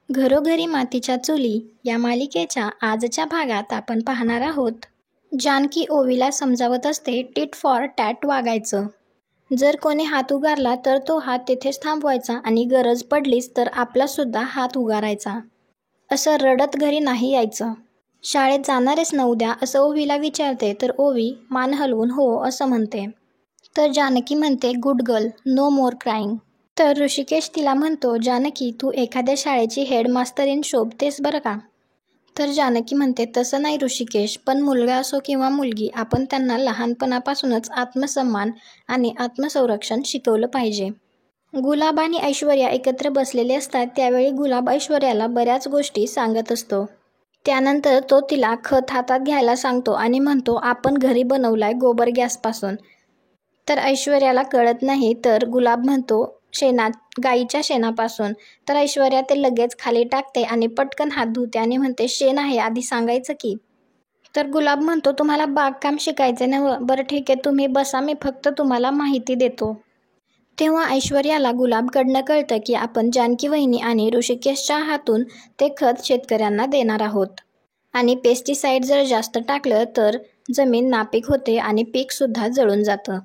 घरोघरी मातीच्या चुली या मालिकेच्या आजच्या भागात आपण पाहणार आहोत. जानकी ओवीला समजावत असते टिट फॉर टॅट वागायचं. जर कोणी हात उगारला तर तो हात तिथेच थांबवायचा आणि गरज पडलीच तर आपलासुद्धा हात उगारायचा. असं रडत घरी नाही यायचं. शाळेत जाणारेस ना उद्या असं ओवीला विचारते तर ओवी मान हलवून हो असं म्हणते. तर जानकी म्हणते गुड गर्ल, नो मोर क्राईंग. तर ऋषिकेश तिला म्हणतो जानकी तू एखाद्या शाळेची हेडमास्टरीन शोभतेस बरं का. तर जानकी म्हणते तसं नाही ऋषिकेश, पण मुलगा असो किंवा मुलगी आपण त्यांना लहानपणापासूनच आत्मसन्मान आणि आत्मसंरक्षण शिकवलं पाहिजे. गुलाब आणि ऐश्वर्या एकत्र बसलेले असतात त्यावेळी गुलाब ऐश्वर्याला बऱ्याच गोष्टी सांगत असतो. त्यानंतर तो तिला खत हातात घ्यायला सांगतो आणि म्हणतो आपण घरी बनवलाय गोबर गॅसपासून. तर ऐश्वर्याला कळत नाही तर गुलाब म्हणतो गाईच्या शेणापासून. तर ऐश्वर्या ते लगेच खाली टाकते आणि पटकन हात धुते आणि म्हणते शेण आहे आधी सांगायचं की. तर गुलाब म्हणतो तुम्हाला बागकाम शिकायचं ना, बरं ठीक आहे तुम्ही बसा, मी फक्त तुम्हाला माहिती देतो. तेव्हा ऐश्वर्याला गुलाबकडनं कळतं की आपण जानकी वहिनी आणि ऋषिकेशच्या हातून ते खत शेतकऱ्यांना देणार आहोत. आणि पेस्टिसाईड जर जास्त टाकलं तर जमीन नापीक होते आणि पीकसुद्धा जळून जातं.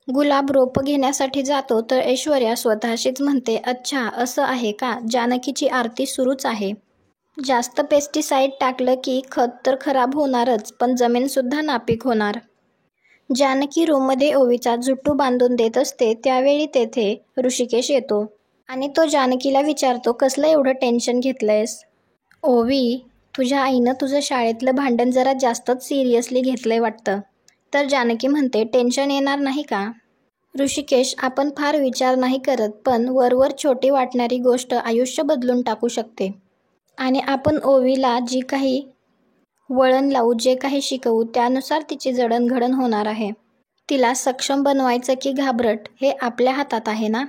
गुलाब रोप घेण्यासाठी जातो तर ऐश्वर्या स्वतःशीच म्हणते अच्छा असं आहे का, जानकीची आरती सुरूच आहे. जास्त पेस्टिसाईड टाकलं की खत तर खराब होणारच पण जमीनसुद्धा नापीक होणार. जानकी रूममध्ये ओवीचा जुट्टू बांधून देत असते त्यावेळी तेथे ऋषिकेश येतो आणि तो जानकीला विचारतो कसलं एवढं टेन्शन घेतलंयस. ओवी तुझ्या आईनं तुझं शाळेतलं भांडण जरा जास्तच सिरियसली घेतलंय वाटतं. तर जानकी म्हणते टेन्शन येणार नाही का. ऋषिकेश आपण फार विचार नाही करत पण वरवर छोटी वाटणारी गोष्ट आयुष्य बदलून टाकू शकते. आणि आपण ओवीला जी काही वळण लावू, जे काही शिकवू त्यानुसार तिची जडणघडण होणार आहे. तिला सक्षम बनवायचं की घाबरट हे आपल्या हातात आहे ना.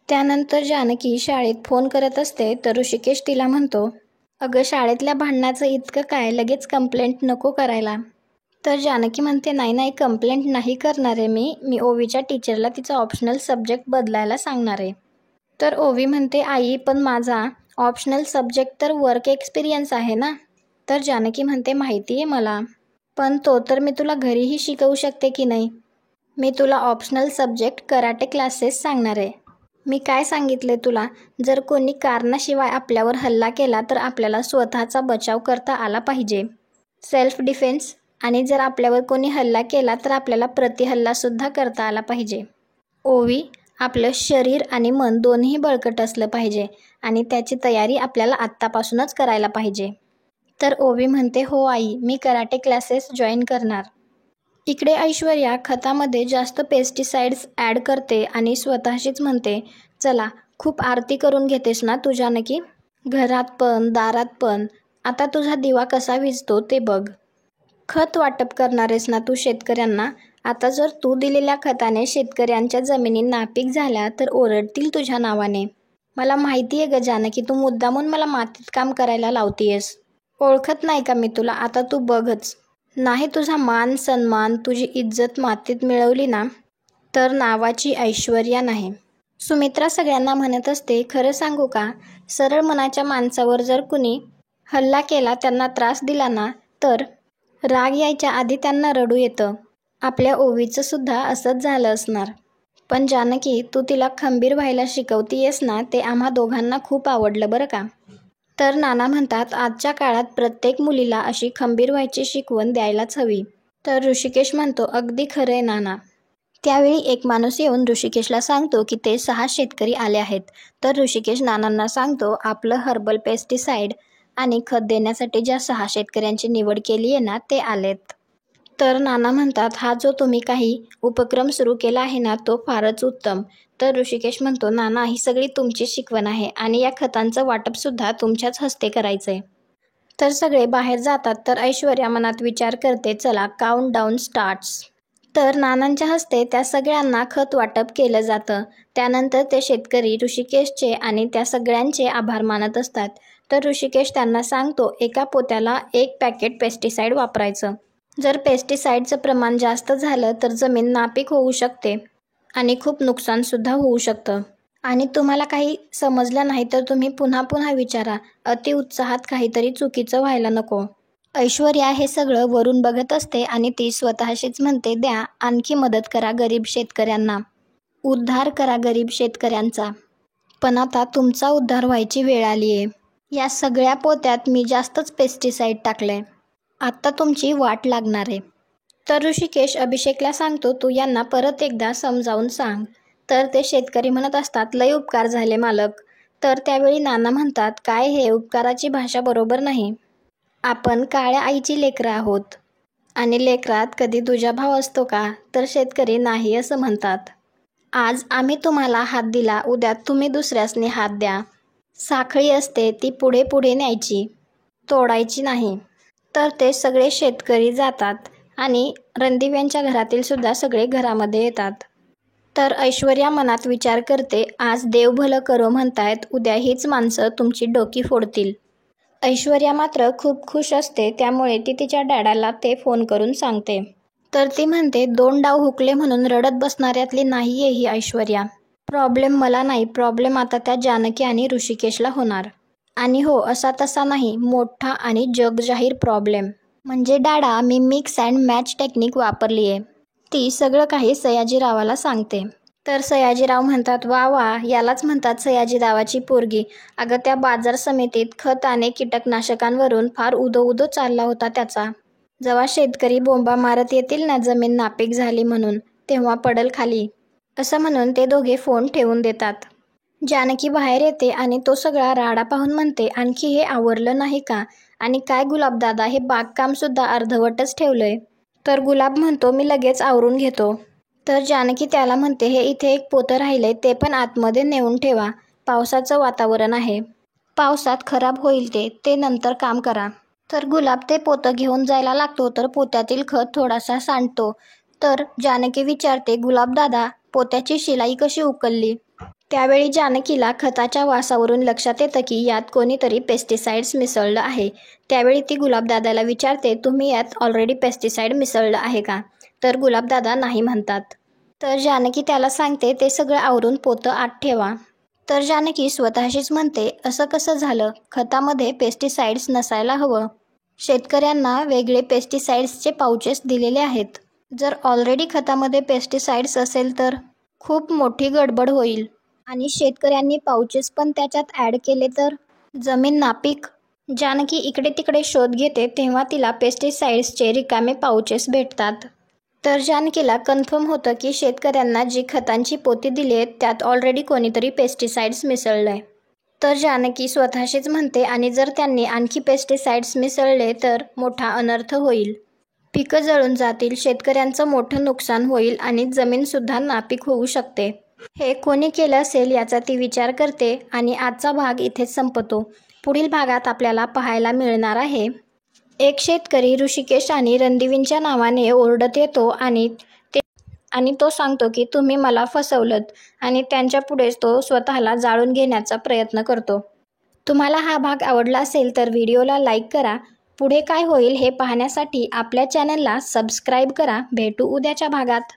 त्यानंतर जानकी शाळेत फोन करत असते तर ऋषिकेश तिला म्हणतो अगं शाळेतल्या भांडणाचं इतकं काय, लगेच कंप्लेंट नको करायला. तर जानकी म्हणते नाही नाही कंप्लेंट नाही करणार आहे मी ओवीच्या टीचरला तिचा ऑप्शनल सब्जेक्ट बदलायला सांगणार आहे. तर ओवी म्हणते आई पण माझा ऑप्शनल सब्जेक्ट तर वर्क एक्सपिरियन्स आहे ना. तर जानकी म्हणते माहिती आहे मला, पण तो तर मी तुला घरीही शिकवू शकते की नाही. मी तुला ऑप्शनल सब्जेक्ट कराटे क्लासेस सांगणार आहे. मी काय सांगितले तुला, जर कोणी कारणाशिवाय आपल्यावर हल्ला केला तर आपल्याला स्वतःचा बचाव करता आला पाहिजे, सेल्फ डिफेन्स. आणि जर आपल्यावर कोणी हल्ला केला तर आपल्याला प्रतिहल्लासुद्धा करता आला पाहिजे. ओवी आपलं शरीर आणि मन दोन्ही बळकट असलं पाहिजे आणि त्याची तयारी आपल्याला आत्तापासूनच करायला पाहिजे. तर ओवी म्हणते हो आई मी कराटे क्लासेस जॉईन करणार. इकडे ऐश्वर्या खतामध्ये जास्त पेस्टिसाइड्स ॲड करते आणि स्वतःशीच म्हणते चला खूप आरती करून घेतेस ना तू जानकी, घरात पण दारात पण. आता तुझा दिवा कसा विझतो ते बघ. खत वाटप करणारेस ना तू शेतकऱ्यांना. आता जर तू दिलेल्या खताने शेतकऱ्यांच्या जमिनी नापीक झाल्या तर ओरडतील तुझ्या नावाने. मला माहिती आहे ग जानकी तू मुद्दामून मला मातीत काम करायला लावतीयस. ओळखत नाही का मी तुला, आता तू बघच. नाही तुझा मान सन्मान तुझी इज्जत मातीत मिळवली ना तर नावाची ऐश्वर्या नाही. सुमित्रा सगळ्यांना म्हणत असते खरं सांगू का, सरळ मनाच्या माणसावर जर कुणी हल्ला केला, त्यांना त्रास दिला ना तर राग यायच्या आधी त्यांना रडू येतं. आपल्या ओवीचं सुद्धा असंच झालं असणार. पण जानकी तू तिला खंबीर व्हायला शिकवतीयस ना ते आम्हा दोघांना खूप आवडलं बरं का. तर नाना म्हणतात आजच्या काळात प्रत्येक मुलीला अशी खंबीर व्हायची शिकवण द्यायलाच हवी. तर ऋषिकेश म्हणतो अगदी खरं आहे नाना. त्यावेळी एक माणूस येऊन ऋषिकेशला सांगतो की ते 6 शेतकरी आले आहेत. तर ऋषिकेश नानांना सांगतो आपलं हर्बल पेस्टिसाइड आणि खत देण्यासाठी ज्या 6 शेतकऱ्यांची निवड केली आहे ना ते आलेत. तर नाना म्हणतात हा जो तुम्ही काही उपक्रम सुरू केला आहे ना तो फारच उत्तम. तर ऋषिकेश म्हणतो नाना ही सगळी तुमची शिकवण आहे आणि या खतांचं वाटपसुद्धा तुमच्याच हस्ते करायचं आहे. तर सगळे बाहेर जातात तर ऐश्वर्या मनात विचार करते चला काउंट डाऊन स्टार्ट्स. तर नानांच्या हस्ते त्या सगळ्यांना खत वाटप केलं जातं. त्यानंतर ते शेतकरी ऋषिकेशचे आणि त्या सगळ्यांचे आभार मानत असतात. तर ऋषिकेश त्यांना सांगतो एका पोत्याला 1 पॅकेट पेस्टिसाईड वापरायचं. जर पेस्टिसाईडचं प्रमाण जास्त झालं तर जमीन नापीक होऊ शकते आणि खूप नुकसानसुद्धा होऊ शकतं. आणि तुम्हाला काही समजलं नाही तर तुम्ही पुन्हा पुन्हा विचारा. अति उत्साहात काहीतरी चुकीचं व्हायला नको. ऐश्वर्या हे सगळं वरून बघत असते आणि ती स्वतःशीच म्हणते, द्या आणखी मदत करा गरीब शेतकऱ्यांना. उद्धार करा गरीब शेतकऱ्यांचा. पण आता तुमचा उद्धार व्हायची वेळ आली आहे. या सगळ्या पोत्यात मी जास्तच पेस्टिसाईड टाकलंय. आत्ता तुमची वाट लागणार आहे. तर ऋषिकेश अभिषेकला सांगतो, तू यांना परत एकदा समजावून सांग. तर ते शेतकरी म्हणत असतात, लय उपकार झाले मालक. तर त्यावेळी नाना म्हणतात, काय हे उपकाराची भाषा बरोबर नाही. आपण काळ्या आईची लेकरं आहोत आणि लेकरात कधी दुजाभाव असतो का? तर शेतकरी नाही असं म्हणतात. आज आम्ही तुम्हाला हात दिला, उद्या तुम्ही दुसऱ्यासनी हात द्या. साखळी असते ती पुढे पुढे न्यायची, तोडायची नाही. तर ते सगळे शेतकरी जातात आणि रणदिव्यांच्या घरातील सुद्धा सगळे घरामध्ये येतात. तर ऐश्वर्या मनात विचार करते, आज देव भलं करो म्हणतायत, उद्या हीच माणसं तुमची डोकी फोडतील. ऐश्वर्या मात्र खूप खुश असते, त्यामुळे ती तिच्या डॅडाला ते फोन करून सांगते. तर ती म्हणते, 2 डाव हुकले म्हणून रडत बसणाऱ्यातली नाही आहे ही ऐश्वर्या. प्रॉब्लेम मला नाही, प्रॉब्लेम आता त्या जानकी आणि ऋषिकेशला होणार. आणि हो, असा तसा नाही, मोठा आणि जगजाहीर प्रॉब्लेम. म्हणजे डाडा, मी मिक्स अँड मॅच टेक्निक वापरली आहे. ती सगळं काही सयाजीरावाला सांगते. तर सयाजीराव म्हणतात, वा वा, यालाच म्हणतात सयाजीरावाची पोरगी. अगं त्या बाजार समितीत खत आणि कीटकनाशकांवरून फार उदो चालला होता त्याचा. जेव्हा शेतकरी बोंबा मारत येतील ना जमीन नापीक झाली म्हणून, तेव्हा पडल खाली, असं म्हणून ते दोघे फोन ठेवून देतात. जानकी बाहेर येते आणि तो सगळा राडा पाहून म्हणते, आणखी हे आवरलं नाही का? आणि काय गुलाबदादा, हे बागकामसुद्धा अर्धवटच ठेवलंय. तर गुलाब म्हणतो, मी लगेच आवरून घेतो. तर जानकी त्याला म्हणते, हे इथे एक पोतं राहिलंय, ते पण आतमध्ये नेऊन ठेवा. पावसाचं वातावरण आहे, पावसात खराब होईल ते नंतर काम करा. तर गुलाब ते पोतं घेऊन जायला लागतो, तर पोत्यातील खत थोडासा सांडतो. तर जानकी विचारते, गुलाबदादा, पोत्याची शिलाई कशी उकलली? त्यावेळी जानकीला खताच्या वासावरून लक्षात येतं की यात कोणीतरी पेस्टिसाइड्स मिसळलं आहे. त्यावेळी ती गुलाबदादाला विचारते, तुम्ही यात ऑलरेडी पेस्टिसाइड मिसळलं आहे का? तर गुलाबदादा नाही म्हणतात. तर जानकी त्याला सांगते, ते सगळं आवरून पोतं आत ठेवा. तर जानकी स्वतःशीच म्हणते, असं कसं झालं? खतामध्ये पेस्टिसाइड्स नसायला हवं. शेतकऱ्यांना वेगळे पेस्टिसाइड्सचे पाउचेस दिलेले आहेत. जर ऑलरेडी खतामध्ये पेस्टिसाइड्स असेल तर खूप मोठी गडबड होईल. आणि शेतकऱ्यांनी पाउचेस पण त्याच्यात ॲड केले तर जमीन नापीक. जानकी इकडे तिकडे शोध घेते, तेव्हा तिला पेस्टिसाइड्सचे रिकामे पाउचेस भेटतात. तर जानकीला कन्फर्म होतं की शेतकऱ्यांना जी खतांची पोती दिली आहेत त्यात ऑलरेडी कोणीतरी पेस्टिसाइड्स मिसळलंय. तर जानकी स्वतःशीच म्हणते, आणि जर त्यांनी आणखी पेस्टिसाइड्स मिसळले तर मोठा अनर्थ होईल. पिकं जळून जातील, शेतकऱ्यांचं मोठं नुकसान होईल आणि जमीनसुद्धा नापीक होऊ शकते. हे कोणी केलं असेल याचा ती विचार करते आणि आजचा भाग इथेच संपतो. पुढील भागात आपल्याला पाहायला मिळणार आहे, एक शेतकरी ऋषिकेश आणि रणदिवींच्या नावाने ओरडत येतो आणि तो सांगतो की तुम्ही मला फसवलंत, आणि त्यांच्या पुढेच तो स्वतःला जाळून घेण्याचा प्रयत्न करतो. तुम्हाला हा भाग आवडला असेल तर व्हिडिओला लाईक करा. पुढे काय होईल हे पाहण्यासाठी आपल्या चॅनलला सबस्क्राईब करा. भेटू उद्याच्या भागात.